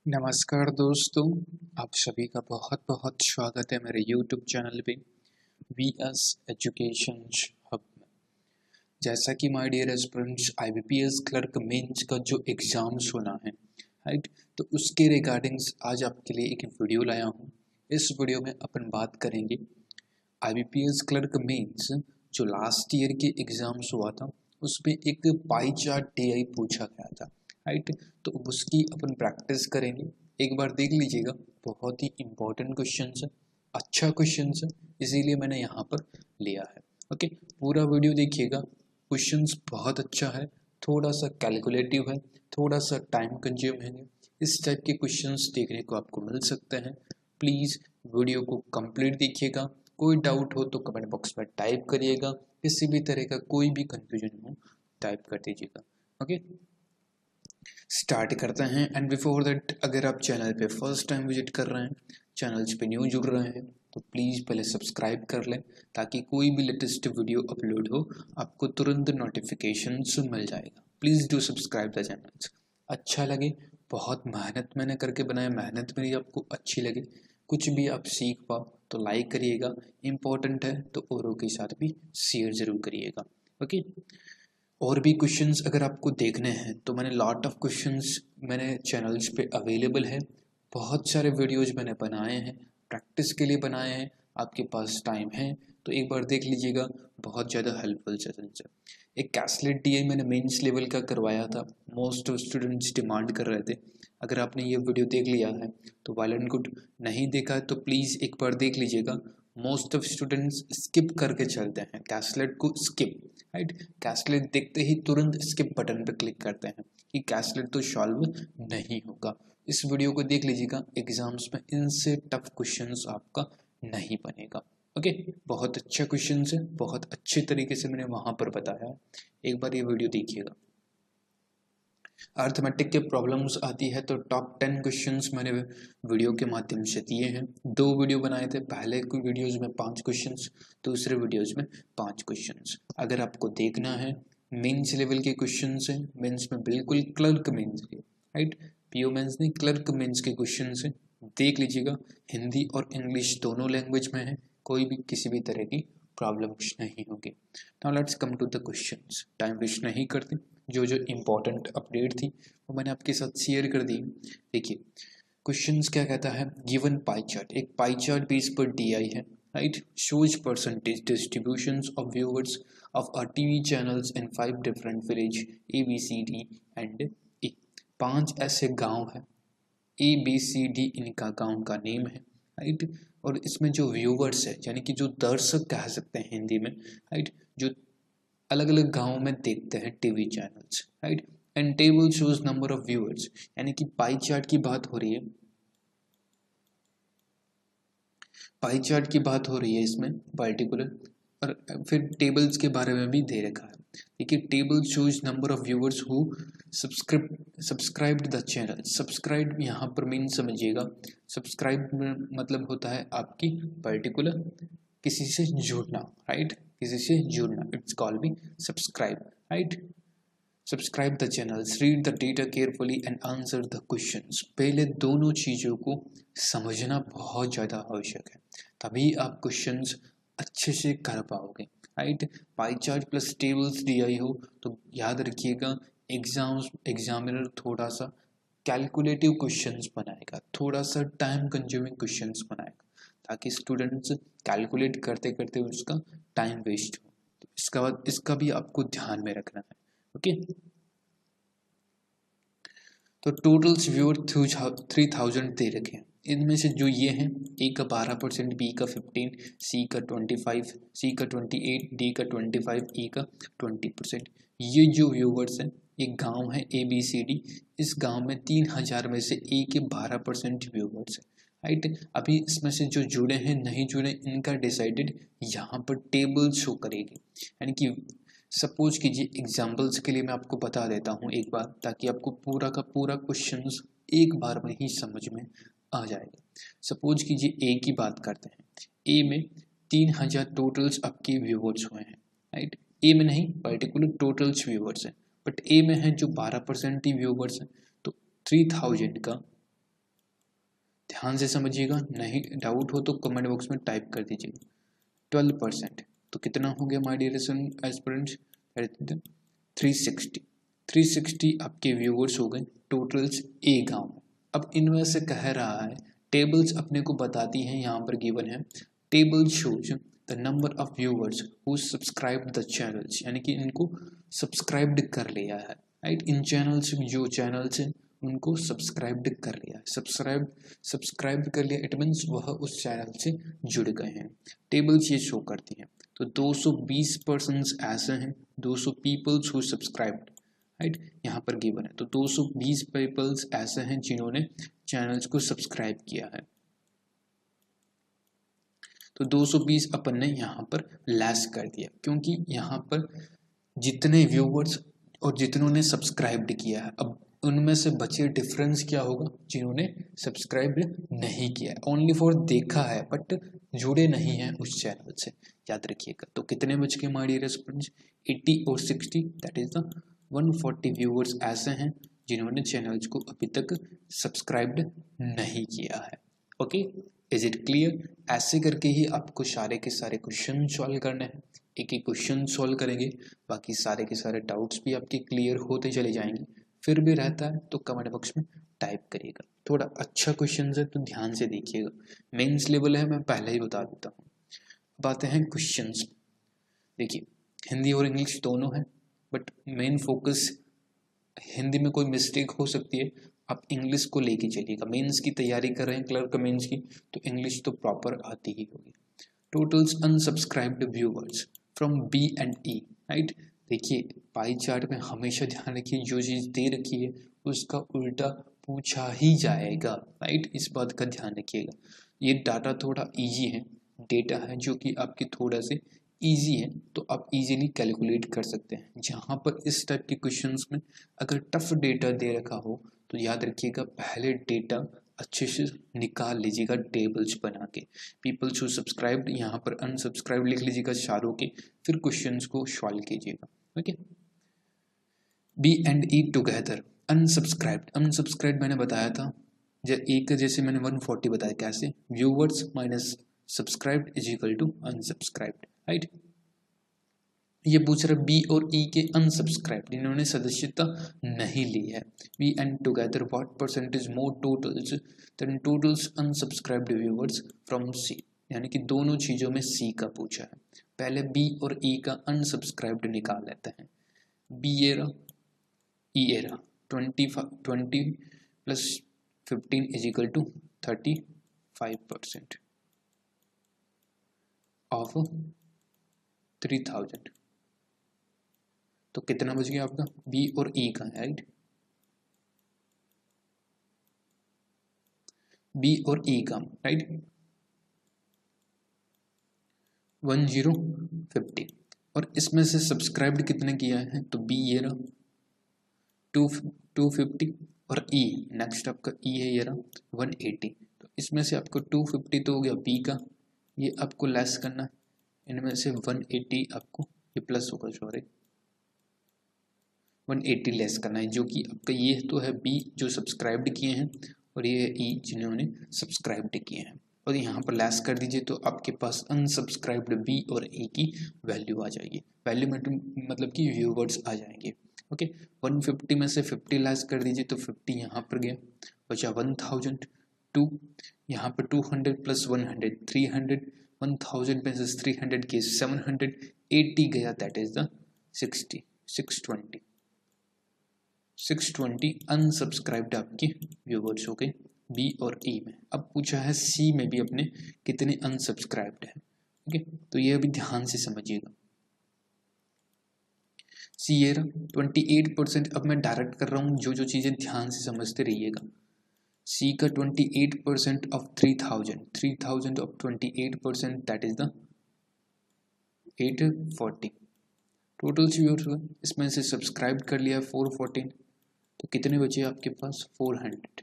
नमस्कार दोस्तों, आप सभी का बहुत बहुत स्वागत है मेरे YouTube चैनल पे वी एस एजुकेशन हब में। जैसा कि my dear aspirants IBPS clerk mains का जो एग्ज़ाम्स होना है राइट, तो उसके रिगार्डिंग्स आज आपके लिए एक वीडियो लाया हूँ। इस वीडियो में अपन बात करेंगे IBPS क्लर्क मेंस जो लास्ट ईयर के एग्ज़ाम्स हुआ था उसमें एक पाई चार्ट DI पूछा गया था राइट, तो उसकी अपन प्रैक्टिस करेंगे। एक बार देख लीजिएगा, बहुत ही इम्पोर्टेंट क्वेश्चन है, अच्छा क्वेश्चन है, इसीलिए मैंने यहाँ पर लिया है। ओके, पूरा वीडियो देखिएगा। क्वेश्चंस बहुत अच्छा है, थोड़ा सा कैलकुलेटिव है, थोड़ा सा टाइम कंज्यूम है। इस टाइप के क्वेश्चंस देखने को आपको मिल सकते हैं। प्लीज़ वीडियो को कंप्लीट देखिएगा। कोई डाउट हो तो कमेंट बॉक्स में टाइप करिएगा। किसी भी तरह का कोई भी कंफ्यूजन हो टाइप कर दीजिएगा। ओके, स्टार्ट करते हैं। एंड बिफोर दैट, अगर आप चैनल पे फर्स्ट टाइम विजिट कर रहे हैं, चैनल्स पे न्यू जुड़ रहे हैं, तो प्लीज़ पहले सब्सक्राइब कर लें ताकि कोई भी लेटेस्ट वीडियो अपलोड हो आपको तुरंत नोटिफिकेशन मिल जाएगा। Please do subscribe the channels. अच्छा लगे, बहुत मेहनत मैंने करके बनाया, मेहनत मेरी आपको अच्छी लगे, कुछ भी आप सीख पाओ तो लाइक करिएगा। इम्पोर्टेंट है तो औरों के साथ भी शेयर ज़रूर करिएगा। ओके, और भी क्वेश्चंस अगर आपको देखने हैं तो मैंने लॉट ऑफ क्वेश्चंस मैंने चैनल्स पे अवेलेबल है। बहुत सारे वीडियोज मैंने बनाए हैं, प्रैक्टिस के लिए बनाए हैं। आपके पास टाइम है तो एक बार देख लीजिएगा, बहुत ज़्यादा हेल्पफुल सेशन है। एक कैसलेट DI मैंने मेंस लेवल का करवाया था, मोस्ट ऑफ स्टूडेंट्स डिमांड कर रहे थे। अगर आपने ये वीडियो देख लिया है तो वेल एंड गुड, नहीं देखा है तो प्लीज़ एक बार देख लीजिएगा। मोस्ट ऑफ स्टूडेंट्स स्किप करके चलते हैं, कैसलेट को स्किप राइट। कैसलेट देखते ही तुरंत स्किप बटन पर क्लिक करते हैं कि कैसलेट तो सॉल्व नहीं होगा। इस वीडियो को देख लीजिएगा, एग्जाम्स में इनसे टफ क्वेश्चंस आपका नहीं बनेगा। ओके, बहुत अच्छा क्वेश्चन है, बहुत अच्छे तरीके से मैंने वहां पर बताया है। एक बार ये वीडियो देखिएगा। अर्थमेटिक के प्रॉब्लम्स आती है तो टॉप 10 क्वेश्चंस मैंने वीडियो के माध्यम से दिए हैं। 2 वीडियो बनाए थे, पहले कुछ वीडियोज में 5 क्वेश्चंस, दूसरे वीडियोज में 5 क्वेश्चंस। अगर आपको देखना है मेंस लेवल के क्वेश्चंस हैं, मेंस में बिल्कुल क्लर्क मेंस के राइट, PO मेंस नहीं क्लर्क मेंस के क्वेश्चंस हैं, देख लीजिएगा। हिंदी और इंग्लिश दोनों लैंग्वेज में है, कोई भी किसी भी तरह की प्रॉब्लम्स नहीं होगी। Now let's come to the questions, time waste नहीं करते। जो जो इम्पोर्टेंट अपडेट थी वो मैंने आपके साथ शेयर कर दी। देखिए क्वेश्चंस क्या कहता है, गिवन पाई चार्ट, एक पाई चार्ट बेस पर DI है right, shows percentage distributions of viewers of our TV channels in 5 different village ABCD and E। 5 ऐसे गांव है, ABCD इनका गांव का नेम है राइट। और इसमें जो व्यूवर्स है यानी कि जो दर्शक कह सकते हैं हिंदी में राइट, जो अलग अलग गांवों में देखते हैं TV channels right. And table shows number of viewers, यानी कि पाई चार्ट की बात हो रही है, पाई चार्ट की बात हो रही है इसमें पर्टिकुलर। और फिर टेबल्स के बारे में भी दे रखा है। देखिए table shows number of viewers who subscribed the channel. Subscribe यहाँ पर मीन समझिएगा, सब्सक्राइब मतलब होता है आपकी पर्टिकुलर किसी से जुड़ना राइट, किसी से जुड़ना, it's called B subscribe right. Subscribe the channels, read the data carefully and answer the questions. पहले दोनों चीज़ों को समझना बहुत ज़्यादा आवश्यक है, तभी आप क्वेश्चंस अच्छे से कर पाओगे right. Pie chart plus tables DI हो तो याद रखिएगा, एग्जामिनर थोड़ा सा कैलकुलेटिव क्वेश्चंस बनाएगा, थोड़ा सा टाइम कंज्यूमिंग क्वेश्चंस बनाएगा, ताकि स्टूडेंट्स कैलकुलेट करते करते उसका टाइम वेस्ट हो। तो इसका बाद इसका भी आपको ध्यान में रखना है। ओके, तो टोटल्स व्यूअर 3000 दे रखे हैं। इनमें से जो ये हैं, A का 12%, B का 15, C का 25, C का 28, D का 25, E का 20%। ये जो व्यूवर्स हैं, एक गांव है ABCD, इस गांव में 3000 में से A के 12% व्यूवर्स हैं राइट। अभी इसमें से जो जुड़े हैं नहीं जुड़े इनका डिसाइडेड यहाँ पर टेबल शो करेगी। यानी कि सपोज कीजिए, एग्जाम्पल्स के लिए मैं आपको बता देता हूँ एक बार, ताकि आपको पूरा का पूरा क्वेश्चन एक बार में ही समझ में आ जाएगा। सपोज कीजिए A की बात करते हैं, A में 3000 टोटल्स आपके व्यूवर्स हुए हैं राइट। A में नहीं, पर्टिकुलर टोटल्स व्यूवर्स हैं, बट A में है जो 12% ही व्यूवर्स हैं, तो 3000 का ध्यान से समझिएगा, नहीं डाउट हो तो कमेंट बॉक्स में टाइप कर दीजिएगा। 12%, तो कितना हो गया माय डियर एस्पिरेंट्स? 360 आपके व्यूवर्स हो गए टोटल्स ए गांव में। अब इनमें से कह रहा है, टेबल्स अपने को बताती हैं, यहाँ पर गिवन है table shows the number of viewers who subscribe the channels, यानी कि इनको सब्सक्राइब्ड कर लिया है, राइट। इन चैनल्स, जो चैनल्स हैं उनको सब्सक्राइब्ड कर लिया है, सब्सक्राइब कर लिया, इट मीन्स वह उस चैनल से जुड़ गए हैं। टेबल्स ये शो करती हैं। तो 220 पर्सन्स ऐसे हैं, 200 पीपल्स हु सब्सक्राइब्ड, राइट, यहाँ पर गिवन है। तो 220 पीपल्स ऐसे हैं जिन्होंने चैनल्स को सब्सक्राइब किया है। तो 220 अपन ने यहाँ पर लेस कर दिया, क्योंकि यहाँ पर जितने व्यूवर्स और जितनों ने सब्सक्राइब्ड किया है, अब उनमें से बचे डिफरेंस क्या होगा? जिन्होंने सब्सक्राइब नहीं किया है, ओनली फॉर देखा है बट जुड़े नहीं हैं उस चैनल से, याद रखिएगा। तो कितने बच गए माय डियर स्टूडेंट्स? 80 और 60, दैट इज द 140 व्यूवर्स ऐसे हैं जिन्होंने चैनल्स को अभी तक सब्सक्राइब्ड नहीं किया है। Okay, is it clear? ऐसे करके ही आपको सारे के सारे क्वेश्चन सॉल्व करने हैं। एक एक क्वेश्चन सॉल्व करेंगे, बाकी सारे के सारे डाउट्स भी आपके क्लियर होते चले जाएंगे। फिर भी रहता है तो कमेंट बॉक्स में टाइप करिएगा। थोड़ा अच्छा क्वेश्चन है तो ध्यान से देखिएगा, मेंस लेवल है, मैं पहले ही बता देता हूँ। अब आते हैं क्वेश्चंस। देखिए, हिंदी और इंग्लिश दोनों है, बट मेन फोकस हिंदी में कोई मिस्टेक हो सकती है, आप इंग्लिश को लेके चलिएगा। मेंस की तैयारी कर रहे हैं, क्लर्क मेंस की, तो इंग्लिश तो प्रॉपर आती ही होगी। Totals unsubscribed viewers from B and E, right. देखिए, पाई चार्ट में हमेशा ध्यान रखिए, जो चीज़ दे रखी है उसका उल्टा पूछा ही जाएगा, राइट। इस बात का ध्यान रखिएगा। ये डाटा थोड़ा इजी है, डेटा है जो कि आपके थोड़ा से इजी है, तो आप इजीली कैलकुलेट कर सकते हैं। जहाँ पर इस टाइप के क्वेश्चंस में अगर टफ डेटा दे रखा हो तो याद रखिएगा, पहले डेटा अच्छे से निकाल लीजिएगा टेबल्स बना के। पीपल्स हु सब्सक्राइब्ड, यहाँ पर अनसब्सक्राइब लिख लीजिएगा चारों के, फिर क्वेश्चंस को सॉल्व कीजिएगा। Okay, B and E together unsubscribed मैंने बताया था, एक जैसे मैंने 140 बताया, कैसे? Viewers minus subscribed is equal to unsubscribed, right. ये पूछ रहा बी और ई के अनसब्सक्राइब्ड, इन्होंने सदस्यता नहीं ली है। B and together what percentage more totals than totals unsubscribed viewers from C, यानी कि दोनों चीज़ों में सी का पूछा है। पहले बी और ई का अनसब्सक्राइब्ड निकाल लेते हैं। B area E area 20 plus 15 is equal to 35% of 3000। तो कितना बच गया आपका? बी और ई का, राइट। बी और ई का, राइट, 1050। और इसमें से सब्सक्राइब्ड कितने किया है? तो बी ये रहा 250 और ई नेक्स्ट आपका ई है ये रहा 180। तो इसमें से आपको 250 तो हो गया बी का, ये आपको लेस करना है, इनमें से 180 आपको ये प्लस होगा, सॉरी 180 लेस करना है, जो कि आपका ये तो है बी जो सब्सक्राइब्ड किए हैं, और ये है ई जिन्होंने सब्सक्राइब्ड किए हैं। और यहाँ पर लेस कर दीजिए तो आपके पास अनसब्सक्राइब्ड बी और ई की वैल्यू आ जाएगी। वैल्यू मतलब कि व्यूवर्स आ जाएंगे। ओके, 150 में से 50 लेस कर दीजिए तो 50 यहाँ पर गया, बचा 1000। 2 यहाँ पर 200 प्लस 100 300, 1000 में से 300 के 780 गया, दैट इज द 620 अनसब्सक्राइब्ड आपके व्यूवर्स हो गए बी और ई में। अब पूछा है सी में भी अपने कितने अनसब्सक्राइब्ड है। ओके, तो ये अभी ध्यान से समझिएगा। सी ये 28%। अब मैं डायरेक्ट कर रहा हूँ, जो जो चीज़ें ध्यान से समझते रहिएगा। सी का 28% of 3000 of 28%, that is the 840। Total viewers, इसमें से सब्सक्राइब कर लिया 414, तो कितने बचे आपके पास? 400।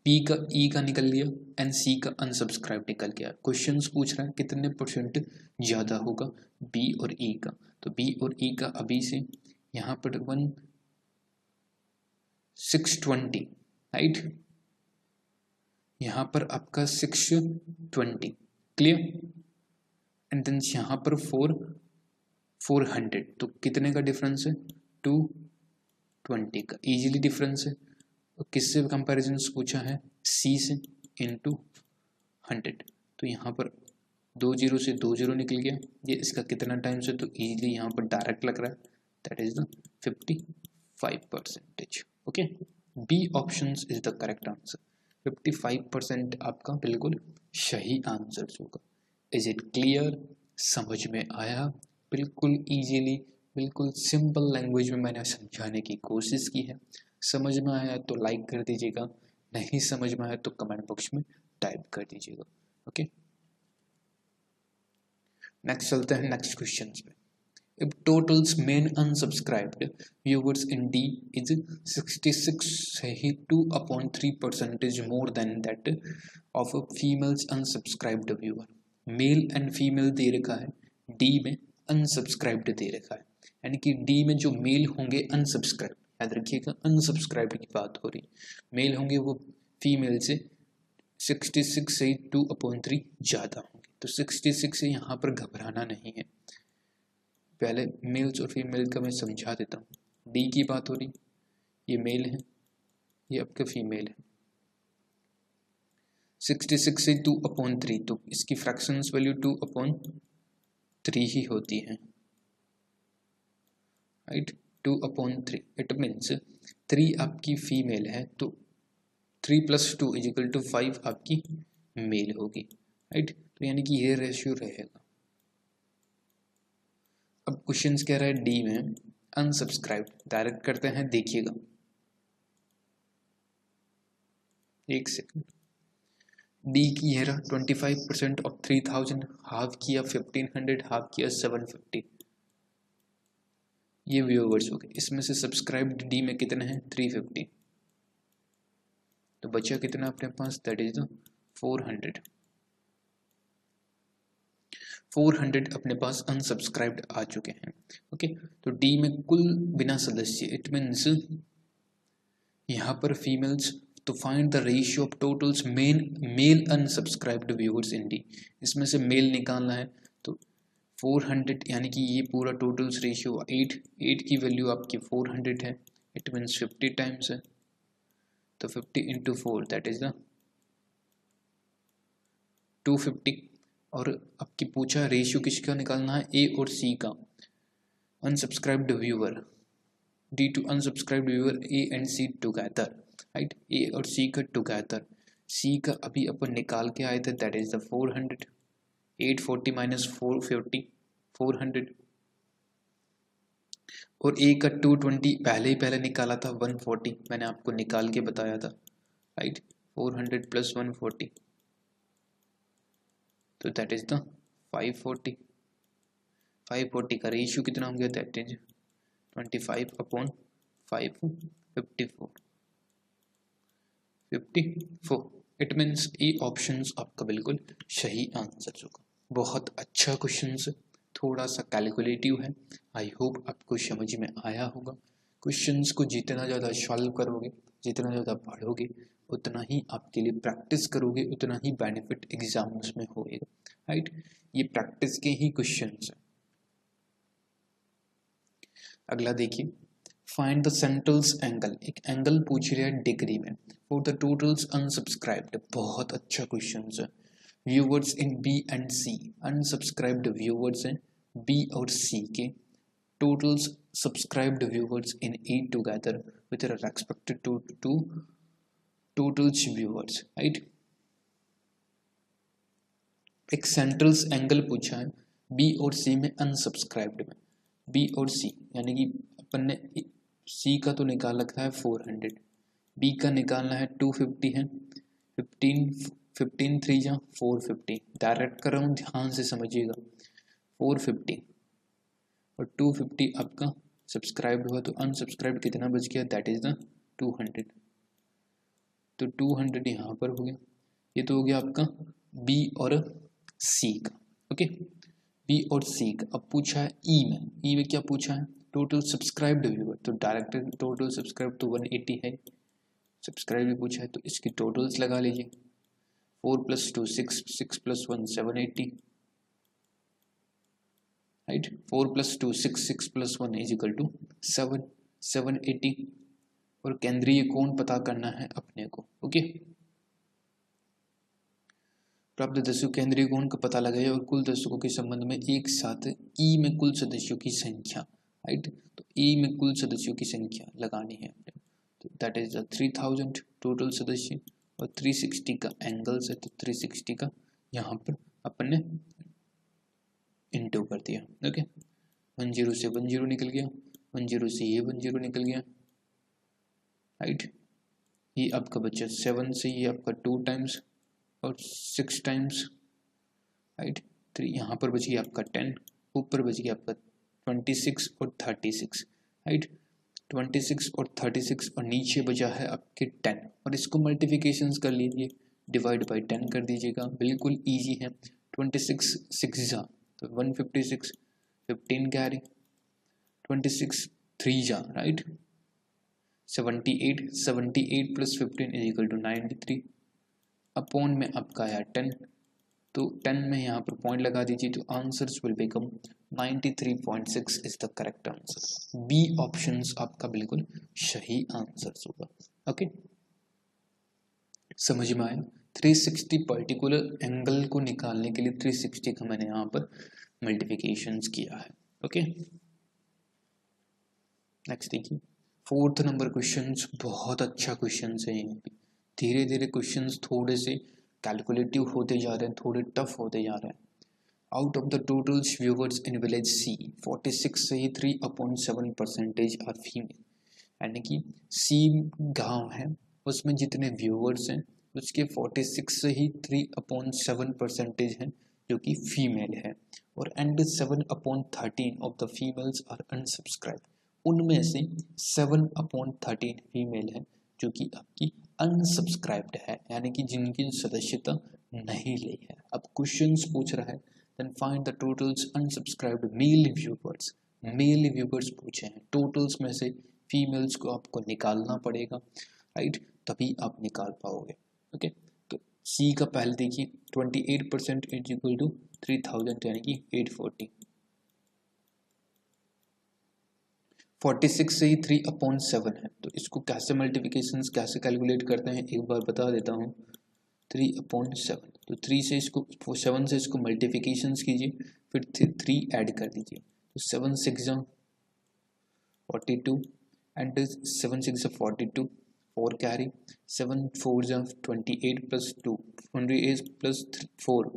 पी का ई का निकल लिया एंड सी का अनसब्सक्राइब निकल गया। क्वेश्चंस पूछ रहा है कितने परसेंट ज़्यादा होगा बी और ई का, तो बी और ई का अभी से यहाँ पर 620 राइट। यहाँ पर आपका 620 क्लियर, एंड देन यहाँ पर 400, तो कितने का डिफरेंस है? 220 का इजीली डिफरेंस है। तो किससे कंपैरिजन पूछा है? सी से इंटू 100, तो यहाँ पर 2 जीरो से 2 जीरो निकल गया। ये इसका कितना टाइम्स है? तो इजीली यहाँ पर डायरेक्ट लग रहा है, that is the 55%। Okay, B option is the correct answer. 55% आपका बिल्कुल सही आंसर होगा। Is it clear? समझ में आया? बिल्कुल इजीली, बिल्कुल सिंपल लैंग्वेज में मैंने समझाने की कोशिश की है। समझ में आया तो लाइक कर दीजिएगा, नहीं समझ में आया तो कमेंट बॉक्स में टाइप कर दीजिएगा। ओके, नेक्स्ट चलते हैं नेक्स्ट क्वेश्चन पे। If totals main unsubscribed viewers in D is 66.2/3% more than that of a female's unsubscribed viewer। Male and female दे रखा है, डी में अनसब्सक्राइब्ड दे रखा है, यानी कि डी में जो मेल होंगे अनसब्सक्राइब, याद रखिएगा अनसब्सक्राइब्ड की बात हो रही, मेल होंगे वो फीमेल से 66.2/3 ज़्यादा होंगे। तो 66 से यहाँ पर घबराना नहीं है। पहले मेल्स और फीमेल का मैं समझा देता हूँ। डी की बात हो रही, ये मेल है, ये आपका फीमेल है। 66 से 2/3, तो इसकी फ्रैक्शंस वैल्यू 2/3 ही होती है, राइट। 2/3 इट मीन्स 3 आपकी फीमेल है, तो 3 + 2 = 5 आपकी मेल होगी, राइट। तो यानी कि ये रेशियो रहेगा। अब क्वेश्चन कह रहा है डी में अनसब्सक्राइब, डायरेक्ट करते हैं, देखिएगा एक सेकंड। डी की है 25% ऑफ 3000, हाफ किया 1500, हाफ किया 750, ये व्यूअर्स हो गए। इसमें से सब्सक्राइब्ड डी में कितने हैं? 350, तो बचा कितना अपने पास? दैट इज द 400 अपने पास अनसब्सक्राइब्ड आ चुके हैं। ओके, तो डी में कुल बिना सदस्य, इट मीन्स यहाँ पर फीमेल्स, तो find the ratio of totals male unsubscribed viewers in D. इसमें से मेल निकालना है, तो 400 यानी कि ये पूरा टोटल्स रेशियो 8 की वैल्यू आपकी 400 है, इट मीन्स 50 टाइम्स है, तो 50 × 4 दैट इज द 250। और आपकी पूछा रेशियो किसका निकालना है? ए और सी का, unsubscribed viewer, D to unsubscribed viewer, A and C together, right. A और सी का टुगेदर, सी का अभी अपन निकाल के आए थे, दैट इज द 400, 840 - 450 400, और ए का 220 पहले निकाला था, 140 मैंने आपको निकाल के बताया था, राइट। 400 + 140, तो दैट इज द 540 का रेशियो कितना हो गया? That is 25/5 54। It means A option आपका बिल्कुल सही आंसर होगा। बहुत अच्छा क्वेश्चन है, थोड़ा सा कैलकुलेटिव है, आई होप आपको समझ में आया होगा। क्वेश्चंस को जितना ज़्यादा सॉल्व करोगे, जितना ज़्यादा पढ़ोगे, उतना ही आपके लिए प्रैक्टिस करोगे, उतना ही बेनिफिट एग्जाम्स में होएगा, राइट। ये प्रैक्टिस के ही क्वेश्चंस हैं। अगला देखिए, फाइंड द सेंट्रल्स एंगल, एक एंगल पूछ रहा है डिग्री में, फॉर द टोटल्स अनसब्सक्राइब्ड। बहुत अच्छा क्वेश्चन है। Viewers in B and C, unsubscribed viewers हैं बी और सी के, totals subscribed viewers in A together with respect to totals viewers, right. एक सेंट्रल्स एंगल पूछा है बी और सी में, अनसब्सक्राइब्ड में, बी और सी, यानी कि अपन ने सी का तो निकाल रखा है 400, बी का निकालना है 250 है, 15 3 × 450, डायरेक्ट कर रहा हूँ, ध्यान से समझिएगा। 450 और 250 आपका सब्सक्राइब्ड हुआ, तो अनसब्सक्राइब्ड कितना बच गया? दैट इज द 200, तो 200 यहाँ पर हो गया। ये तो हो गया आपका बी और सी का, ओके, बी और सी का। अब पूछा है ई में क्या पूछा है? टोटल सब्सक्राइब्ड व्यूअर, तो डायरेक्ट टोटल सब्सक्राइब तो 180 है, सब्सक्राइब भी पूछा है तो इसकी टोटल्स लगा लीजिए। 4 + 2 6, 6 + 1 780, राइट। 4 + 2 6, 6 + 1 = 7, 780। और केंद्रीय कोण पता करना है अपने को, ओके। प्राप्त दशकों केंद्रीय कोण का पता लगाइए और कुल दशकों के संबंध में एक साथ ई में कुल सदस्यों की संख्या, राइट। तो ई में कुल सदस्यों की संख्या लगानी है, तो दैट इज द 3000 टोटल सदस्य, और 360 का एंगल्स है तो 360 का यहाँ पर अपन ने इंटू कर दिया, ओके। 10 से 10 निकल गया, 10 से ये 10 निकल गया, राइट। ये आपका बचा 7 से ये आपका 2 टाइम्स और 6 टाइम्स, राइट। 3 यहाँ पर बच गया आपका 10, ऊपर बच गया आपका 26 और 36, राइट। 26 और 36 और नीचे बचा है आपके 10, और इसको मल्टीप्लिकेशंस कर लीजिए, डिवाइड बाय 10 कर दीजिएगा, बिल्कुल इजी है। 26 6 जा तो 156, 15 कैरी, 26 3 जा, राइट। 78 + 15 = 93, अपॉन में आपका आया 10, तो 10 में यहाँ पर पॉइंट लगा दीजिए, तो answers will become 93.6 is the correct answer. B options आपका बिल्कुल सही आंसर होगा, ओके। समझ में आया। 360 पर्टिकुलर एंगल को निकालने के लिए 360 का मैंने यहाँ पर मल्टीप्लिकेशंस किया है, ओके। नेक्स्ट देखिए 4th नंबर क्वेश्चंस, बहुत अच्छा क्वेश्चंस है। यहाँ पे धीरे धीरे क्वेश्चंस थोड़े से कैलकुलेटिव होते जा रहे हैं, थोड़े टफ होते जा रहे हैं। Out of the total viewers in village C 46 से ही 3/7% आर फीमेल, यानी कि सी गांव है उसमें जितने व्यूवर्स हैं उसके 46 से ही 3/7% हैं जो कि फीमेल है, और and 7/13 of the females are unsubscribe, उनमें से 7/13 फीमेल है जो कि आपकी अनसब्सक्राइब्ड है, यानी कि जिनकी सदस्यता नहीं ली है। अब क्वेश्चंस पूछ रहा है then find the totals unsubscribed male viewers, male viewers पूछे हैं, टोटल्स में से फीमेल्स को आपको निकालना पड़ेगा, राइट, तभी आप निकाल पाओगे, ओके। तो सी का पहले देखिए 28% = 3000, यानी कि 840, 46 से ही 3/7 है, तो इसको कैसे मल्टीप्लिकेशंस कैसे कैलकुलेट करते हैं एक बार बता देता हूँ। 3/7, तो 3 से इसको 7 से इसको मल्टीप्लिकेशंस कीजिए, फिर 3 ऐड कर दीजिए, तो 7 6 42 एंड 7 6 42, 4 कैरी, 7 4 28 + 2 28 + 4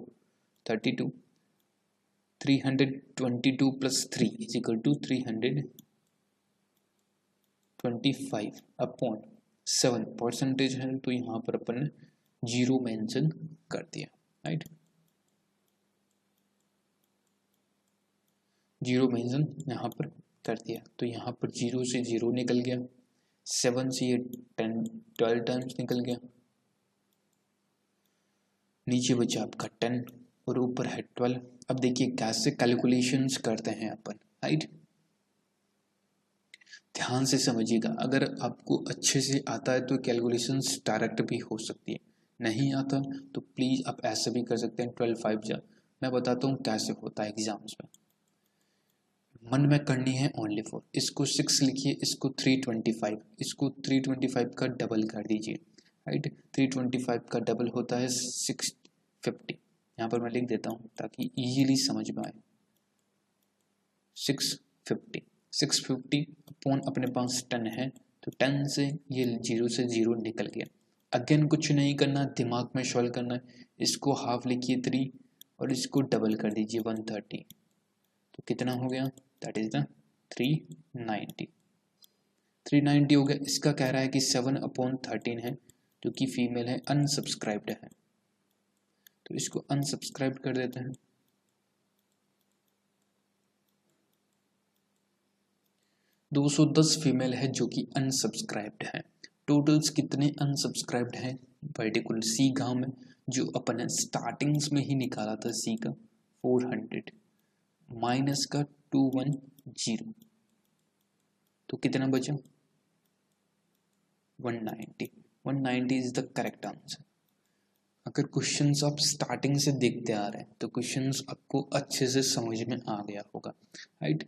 32, 322 + 3 = 325/7 परसेंटेज है, तो यहाँ पर अपन ने 0 मेंशन कर दिया, राइट। 0 मेंशन यहाँ पर कर दिया, तो यहाँ पर 0 से 0 निकल गया, 7 से ये 12 टाइम्स निकल गया, नीचे बचा आपका 10 और ऊपर है 12। अब देखिए कैसे कैलकुलेशंस करते हैं अपन, राइट। ध्यान से समझिएगा, अगर आपको अच्छे से आता है तो कैलकुलेशंस डायरेक्ट भी हो सकती है, नहीं आता तो प्लीज़ आप ऐसे भी कर सकते हैं 12 5 जा। मैं बताता हूँ कैसे होता है एग्जाम्स में, मन में करनी है ओनली 4, इसको 6 लिखिए, इसको 325, इसको 325 का डबल कर दीजिए, राइट। 325 का डबल होता है 650, यहाँ पर मैं लिख देता हूँ ताकि इजीली समझ में आए। 650 अपॉन अपने पास 10 है, तो 10 से ये 0 से 0 निकल गया। अगेन कुछ नहीं करना, दिमाग में सॉल्व करना है, इसको हाफ लिखिए 3 और इसको डबल कर दीजिए 130, तो कितना हो गया, दैट इज द 390 हो गया। इसका कह रहा है कि 7/13 है जो कि फीमेल है, अनसब्सक्राइब्ड है, तो इसको अनसब्सक्राइब कर देते हैं। दो 210 फीमेल है जो कि अनसब्सक्राइब्ड है। टोटल्स कितने अनसब्सक्राइब्ड हैं पर्टिकुलर सी गांव में, जो अपन स्टार्टिंग्स में ही निकाला था सी का 400 माइनस का 210, तो कितना बचा 190, 190 इज द करेक्ट आंसर। अगर क्वेश्चंस आप स्टार्टिंग से देखते आ रहे हैं तो क्वेश्चंस आपको अच्छे से समझ में आ गया होगा, राइट।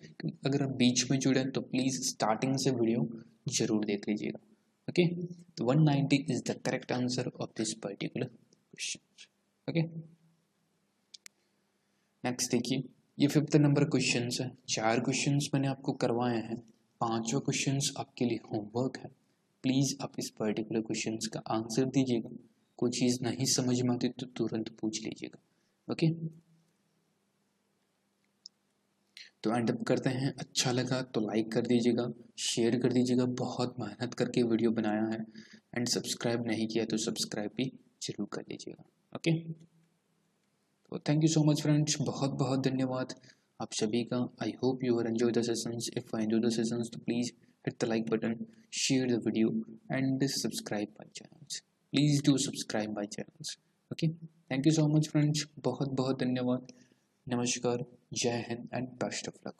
अगर आप बीच में जुड़े तो प्लीज़ स्टार्टिंग से वीडियो जरूर देख लीजिएगा। ओके, तो 190 is the correct answer of this particular question. Okay, next देखिए, ये 5th नंबर क्वेश्चन है। 4 क्वेश्चन मैंने आपको करवाए हैं, 5वां क्वेश्चन आपके लिए होमवर्क है। प्लीज़ आप इस पर्टिकुलर क्वेश्चन का आंसर दीजिएगा। कोई चीज़ नहीं समझ में आती तो तुरंत पूछ लीजिएगा। ओके, तो एंड अप करते हैं। अच्छा लगा तो लाइक कर दीजिएगा, शेयर कर दीजिएगा, बहुत मेहनत करके वीडियो बनाया है। एंड सब्सक्राइब नहीं किया तो सब्सक्राइब भी जरूर कर लीजिएगा। ओके, तो thank you so much friends, बहुत बहुत धन्यवाद आप सभी का। I hope you are enjoy the sessions. If I enjoy the sessions तो please hit the like button, share the video and subscribe my channels. Please do subscribe my channels. Okay, thank you so much friends, बहुत बहुत धन्यवाद। नमस्कार, जय Hind and best of luck.